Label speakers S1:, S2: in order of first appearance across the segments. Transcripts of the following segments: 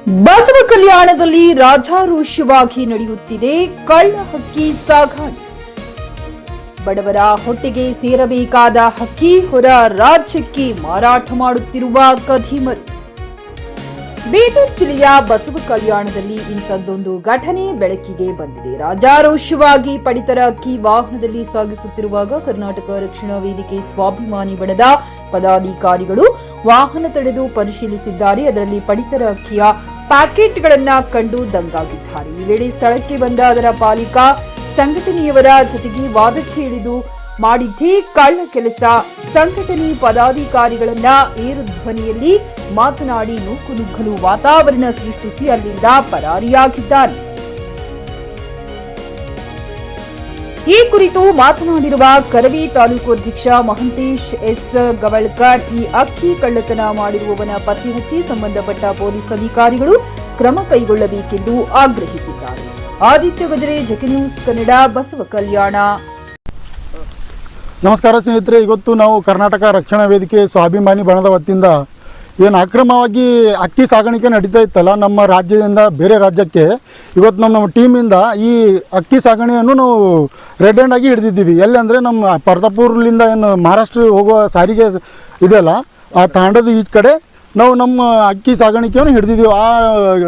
S1: ಬಸವ ಕಲ್ಯಾಣದಲ್ಲಿ ರಾಜಾರೋಷವಾಗಿ ನಡೆಯುತ್ತಿದೆ ಕಳ್ಳ ಹಕ್ಕಿ ಸಾಗಾಣೆ. ಬಡವರ ಹೊಟ್ಟೆಗೆ ಸೇರಬೇಕಾದ ಹಕ್ಕಿ ಹೊರ ರಾಜ್ಯಕ್ಕೆ ಮಾರಾಟ ಮಾಡುತ್ತಿರುವ ಕದಿಮರು. ಬೀದರ್ ಜಿಲ್ಲೆಯ ಬಸವ ಕಲ್ಯಾಣದಲ್ಲಿ ಇಂಥದ್ದೊಂದು ಘಟನೆ ಬೆಳಕಿಗೆ ಬಂದಿದೆ. ರಾಜಾರೋಷವಾಗಿ ಪಡಿತರ ಅಕ್ಕಿ ವಾಹನದಲ್ಲಿ ಸಾಗಿಸುತ್ತಿರುವಾಗ ಕರ್ನಾಟಕ ರಕ್ಷಣಾ ವೇದಿಕೆ ಸ್ವಾಭಿಮಾನಿ ಬಣದ ಪದಾಧಿಕಾರಿಗಳು ವಾಹನ ತಡೆದು ಪರಿಶೀಲಿಸಿದ್ದಾರೆ. ಅದರಲ್ಲಿ ಪಡಿತರ ಅಕ್ಕಿಯ ಪ್ಯಾಕೆಟ್ಗಳನ್ನ ಕಂಡು ದಂಗಾಗಿದ್ದಾರೆ. ಈ ವೇಳೆ ಸ್ಥಳಕ್ಕೆ ಬಂದ ಅದರ ಪಾಲಿಕಾ ಸಂಘಟನೆಯವರ ಜೊತೆಗೆ ವಾದಕ್ಕೆ ಇಳಿದು ಮಾಡಿದ್ದೇ ಕಳ್ಳ ಕೆಲಸ, ಸಂಘಟನೆ ಪದಾಧಿಕಾರಿಗಳನ್ನ ಏರು ಧ್ವನಿಯಲ್ಲಿ ಮಾತನಾಡಿ ನೂಕುನುಗ್ಗಲು ವಾತಾವರಣ ಸೃಷ್ಟಿಸಿ ಅಲ್ಲಿಂದ ಪರಾರಿಯಾಗಿದ್ದಾರೆ. ಈ ಕುರಿತು ಮಾತನಾಡಿರುವ ಕರವೇ ತಾಲೂಕು ಅಧ್ಯಕ್ಷ ಮಹಂತೇಶ್ ಎಸ್ ಗವಳ್ಕರ್, ಈ ಅಕ್ಕಿ ಕಳ್ಳತನ ಮಾಡಿರುವವನ ಪತ್ತೆ ಹಚ್ಚಿ ಸಂಬಂಧಪಟ್ಟ ಪೊಲೀಸ್ ಅಧಿಕಾರಿಗಳು ಕ್ರಮ ಕೈಗೊಳ್ಳಬೇಕೆಂದು ಆಗ್ರಹಿಸಿದ್ದಾರೆ. ಆದಿತ್ಯ ಗಜರೆ, ಜಕೆ ನ್ಯೂಸ್ ಕನ್ನಡ, ಬಸವ ಕಲ್ಯಾಣ.
S2: ನಮಸ್ಕಾರ ಸ್ನೇಹಿತರೆ, ಇವತ್ತು ನಾವು ಕರ್ನಾಟಕ ರಕ್ಷಣಾ ವೇದಿಕೆ ಸ್ವಾಭಿಮಾನಿ ಬಣದ ವತಿಯಿಂದ ಏನು ಅಕ್ರಮವಾಗಿ ಅಕ್ಕಿ ಸಾಗಾಣಿಕೆ ನಡೀತಾ ಇತ್ತಲ್ಲ ನಮ್ಮ ರಾಜ್ಯದಿಂದ ಬೇರೆ ರಾಜ್ಯಕ್ಕೆ, ಇವತ್ತು ನಮ್ಮ ಟೀಮಿಂದ ಈ ಅಕ್ಕಿ ಸಾಗಣೆಯನ್ನು ನಾವು ರೆಡ್ ಹ್ಯಾಂಡ್ ಆಗಿ ಹಿಡಿದಿದ್ದೀವಿ. ಎಲ್ಲಿ ಅಂದರೆ ನಮ್ಮ ಪರ್ತಾಪುರ್ಲಿಂದ ಏನು ಮಹಾರಾಷ್ಟ್ರ ಹೋಗುವ ಸಾರಿಗೆ ಇದೆಯಲ್ಲ, ಆ ತಾಂಡದ ಈ ಕಡೆ ನಾವು ನಮ್ಮ ಅಕ್ಕಿ ಸಾಗಾಣಿಕೆಯನ್ನು ಹಿಡಿದಿದ್ದೀವಿ. ಆ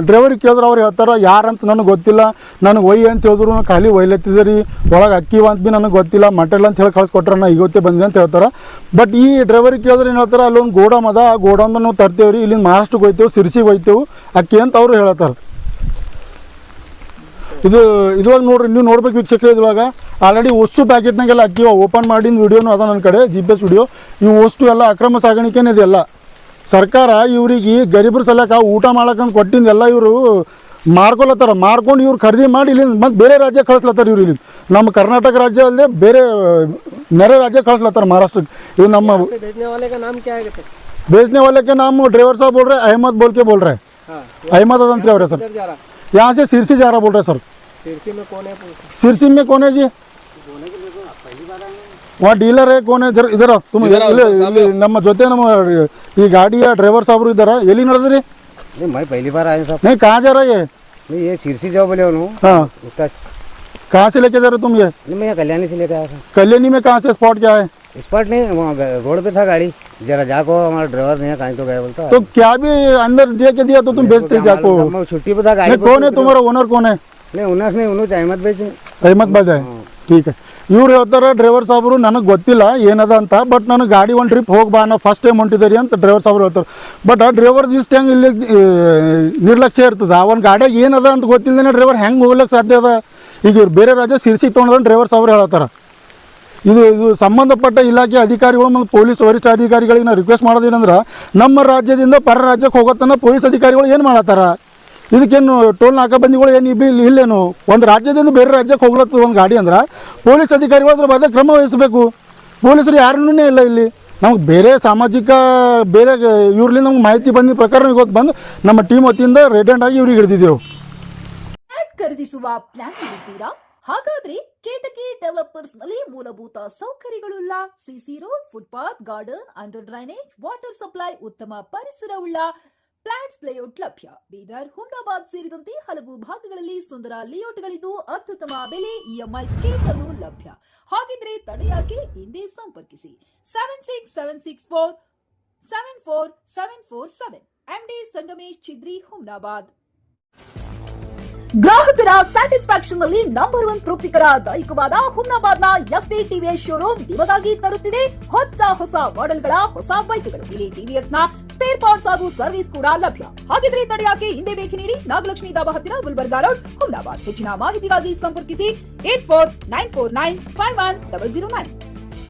S2: ಡ್ರೈವರಿಗೆ ಕೇಳಿದ್ರೆ ಅವ್ರು ಹೇಳ್ತಾರೆ ಯಾರಂತ ನನಗೆ ಗೊತ್ತಿಲ್ಲ, ನನಗೆ ಒಯ್ಯಿ ಅಂತ ಹೇಳಿದ್ರು ಖಾಲಿ ಒಯ್ಲತ್ತಿದ್ದೀರಿ, ಒಳಗೆ ಅಕ್ಕಿ ಅಂತ ಭೀ ನನಗೆ ಗೊತ್ತಿಲ್ಲ, ಮಟೆಲ್ ಅಂತ ಹೇಳಿ ಕಳಿಸ್ಕೊಟ್ರೆ ನಾ ಇವತ್ತೇ ಬಂದಿದೆ ಅಂತ ಹೇಳ್ತಾರೆ. ಬಟ್ ಈ ಡ್ರೈವರಿಗೆ ಕೇಳಿದ್ರೆ ಏನು ಹೇಳ್ತಾರೆ, ಅಲ್ಲೊಂದು ಗೋಡಮ್ ಅದ, ಆ ಗೋಡಮ್ನ ನಾವು ತರ್ತೇವೆ ರೀ, ಇಲ್ಲಿಂದ ಮಹಾರಾಷ್ಟ್ರಕ್ಕೆ ಹೋಗ್ತೇವೆ, ಸಿರ್ಸಿಗೆ ಹೋಗ್ತೇವೆ ಅಕ್ಕಿ ಅಂತ ಅವರು ಹೇಳ್ತಾರೆ. ಇದ್ರೊಳಗೆ ನೋಡ್ರಿ, ನೀವು ನೋಡ್ಬೇಕು ವೀಕ್ಷಕರು, ಇದ್ರೊಳಗೆ ಆಲ್ರೆಡಿ ಒಷ್ಟು ಪ್ಯಾಕೆಟ್ನಾಗೆಲ್ಲ ಅಕ್ಕಿ ಓಪನ್ ಮಾಡಿದ ವಿಡಿಯೋನು ಅದ ನನ್ನ ಕಡೆ, GPS ವಿಡಿಯೋ. ಈ ಒಷ್ಟು ಎಲ್ಲ ಅಕ್ರಮ ಸಾಗಾಣಿಕೆನೇ ಇದೆಲ್ಲ. ಸರ್ಕಾರ ಇವರಿಗೆ ಗರೀಬರ ಸಲಕ ಊಟ ಮಾಡಕ್ಕಂತ ಕೊಟ್ಟಿದ್ದೆಲ್ಲ ಇವರು ಮಾರ್ಕೊಳತ್ತಾರ. ಮಾರ್ಕೊಂಡು ಇವ್ರು ಖರೀದಿ ಮಾಡಿ ಇಲ್ಲಿಂದ ಮತ್ತೆ ಬೇರೆ ರಾಜ್ಯ ಕಳಿಸ್ಲತ್ತಾರ. ಇವ್ರು ಇಲ್ಲಿಂದ ನಮ್ಮ ಕರ್ನಾಟಕ ರಾಜ್ಯ ಅಲ್ಲದೆ ಬೇರೆ ನೆರೆ ರಾಜ್ಯ ಕಳಿಸ್ಲತ್ತಾರ, ಮಹಾರಾಷ್ಟ್ರಕ್ಕೆ. ಇವು ನಮ್ಮ बेचने वाले के नाम ड्राइवर साहब बोल रहे, अहमद बोल के बोल रहे, अहमद अदंत्री हो रहे सर. यहाँ से सिरसी जा रहा बोल रहे सर. सिरसी में कौन है जी? वहाँ डीलर है कौन है? इधर तुम ನಮ್ಮ ಜೊತೆ ನಮ್ಮ ಈ ಗಾಡಿಯ ड्राइवर साहब इधर ಎಲ್ಲಿ ನಡೆದ್ರಿ?
S3: नहीं मैं पहली बार आया साहब.
S2: नहीं कहाँ जा रहा है?
S3: नहीं ये सिरसी जाओ बोले उन्होंने.
S2: हाँ
S3: उत्तर.
S2: कहाँ से लेके जा रहे तुम ये?
S3: नहीं मैं कल्याणी से लेके आया था.
S2: कल्याणी में कहाँ से स्पॉट क्या है?
S3: स्पॉट नहीं, वहाँ रोड पे था गाड़ी. जरा जाको हमारा ड्राइवर नहीं है, कहीं तो गया बोलता.
S2: तो क्या भी अंदर लेके दिया तो तुम बेचते जाको?
S3: छुट्टी पे था गाड़ी.
S2: कौन है तुम्हारा ओनर कौन है?
S3: नहीं ओनर नहीं, उन्होंने अहमद भाई से.
S2: ಅಹಮದ್ ಬಾಯ್ ठीक है. ಇವ್ರು ಹೇಳ್ತಾರೆ ಡ್ರೈವರ್ ಸಾಬ್ರು ನನಗೆ ಗೊತ್ತಿಲ್ಲ ಏನದ ಅಂತ, ಬಟ್ ನನಗೆ ಗಾಡಿ ಒಂದು ಟ್ರಿಪ್ ಹೋಗಿ ಬಾ, ನಾ ಫಸ್ಟ್ ಟೈಮ್ ಹೊಂಟಿದ್ದೀರಿ ಅಂತ ಡ್ರೈವರ್ ಸಾಬ್ರು ಹೇಳ್ತಾರೆ. ಬಟ್ ಆ ಡ್ರೈವರ್ ಇಷ್ಟು ಹೆಂಗೆ ಇಲ್ಲಿ ನಿರ್ಲಕ್ಷ್ಯ ಇರ್ತದೆ. ಆ ಒಂದು ಗಾಡಿಯಾಗ ಏನದ ಅಂತ ಗೊತ್ತಿಲ್ಲದೇ ಡ್ರೈವರ್ ಹೆಂಗೆ ಹೋಗ್ಲಿಕ್ಕೆ ಸಾಧ್ಯ ಅದ? ಈಗ ಇವ್ರು ಬೇರೆ ರಾಜ್ಯ ಸಿರ್ಸಿ ತೊಗೊಂಡ್ರೆ ಡ್ರೈವರ್ ಸಾಬ್ರು ಹೇಳ್ತಾರೆ. ಇದು ಸಂಬಂಧಪಟ್ಟ ಇಲಾಖೆ ಅಧಿಕಾರಿಗಳು ಮತ್ತು ಪೊಲೀಸ್ ವರಿಷ್ಠ ಅಧಿಕಾರಿಗಳಿಗೆ ನಾವು ರಿಕ್ವೆಸ್ಟ್ ಮಾಡೋದೇನಂದ್ರೆ, ನಮ್ಮ ರಾಜ್ಯದಿಂದ ಪರ ರಾಜ್ಯಕ್ಕೆ ಹೋಗೋತನ ಪೊಲೀಸ್ ಅಧಿಕಾರಿಗಳು ಏನು ಮಾಡತ್ತಾರ? ಇದಕ್ಕೇನು ಟೋಲ್ ನಾಕಾಬಂದಿಗಳು ಏನು ಇಲ್ಲೇನು? ಒಂದು ರಾಜ್ಯದಿಂದ ಬೇರೆ ರಾಜ್ಯಕ್ಕೆ ಹೋಗ್ಲತ್ತದ ಒಂದು ಗಾಡಿ ಅಂದ್ರೆ ಪೊಲೀಸ್ ಅಧಿಕಾರಿಗಳು ಅದ್ರ ಬಗ್ಗೆ ಕ್ರಮ ವಹಿಸಬೇಕು. ಪೊಲೀಸರು ಯಾರನ್ನೂ ಇಲ್ಲ ಇಲ್ಲಿ. ನಮ್ಗೆ ಬೇರೆ ಸಾಮಾಜಿಕ ಬೇರೆ ಇವ್ರಲಿಂದ ನಮ್ಗೆ ಮಾಹಿತಿ ಬಂದಿದ್ದ ಪ್ರಕಾರ ಇವತ್ತು ಬಂದು ನಮ್ಮ ಟೀಮ್ ವತಿಯಿಂದ ರೆಡ್ ಹ್ಯಾಂಡ್ ಆಗಿ ಇವ್ರಿಗೆ ಹಿಡಿದಿದ್ದೆವು.
S1: ಖರೀದಿಸುವ ಪ್ಲಾನ್ ಇದ್ದೀರಾ? ಹಾಗಾದ್ರೆ ಕೇತಕಿ ಡೆವಲಪರ್ಸ್ ನಲ್ಲಿ ಮೂಲಭೂತ ಸೌಕರ್ಯಗಳುಳ್ಳ CC road, footpath, garden, under drainage, water supply, ಉತ್ತಮ ಪರಿಸರವುಳ್ಳ ಫ್ಲಾಟ್ಸ್ ಲೇಔಟ್ ಲಭ್ಯ. ಬೀದರ್, ಹುಮ್ನಾಬಾದ್ ಸೇರಿದಂತೆ ಹಲವು ಭಾಗಗಳಲ್ಲಿ ಸುಂದರ ಲೇಔಟ್ಗಳಿದ್ದು ಅತ್ಯುತ್ತಮ ಬೆಲೆ, EMI ಸ್ಕೀಮ್ ಅನ್ನು ಲಭ್ಯ. ಹಾಗಿದ್ರೆ ತಡೆಯಾಕೆ? ಹಿಂದೆ ಸಂಪರ್ಕಿಸಿ 7676474747 MD ಸಂಗಮೇಶ್ ಚಿದ್ರಿ, ಹುಮ್ನಾಬಾದ್. ಗ್ರಾಹಕರ ಸ್ಯಾಟಿಸ್ಫ್ಯಾಕ್ಷನ್ ನಲ್ಲಿ ನಂಬರ್ 1 ತೃಪ್ತಿಕರ ದಾಯಕವಾದ ಹುಮ್ನಾಬಾದ್ನ SV TVS ಶೋರೂಮ್ ನಿಮಗಾಗಿ ತರುತ್ತಿದೆ ಹೊಸ ಮಾಡೆಲ್ಗಳ ಹೊಸ ಬೈಕ್ಗಳು. ಇಲ್ಲಿ TVS ನ ಸ್ಪೇರ್ ಪಾರ್ಟ್ಸ್ ಹಾಗೂ ಸರ್ವಿಸ್ ಕೂಡ ಲಭ್ಯ. ಹಾಗಿದ್ರೆ ತಡೆಯಾಕೆ? ಹಿಂದೆ ಭೇಟಿ ನೀಡಿ, ನಾಗಲಕ್ಷ್ಮಿ ಧಾಬಾ ಹತ್ತಿರ, ಗುಲ್ಬರ್ಗಾ ರೋಡ್, ಹುಮ್ನಾಬಾದ್. ಹೆಚ್ಚಿನ ಮಾಹಿತಿಗಾಗಿ ಸಂಪರ್ಕಿಸಿ 8494951009.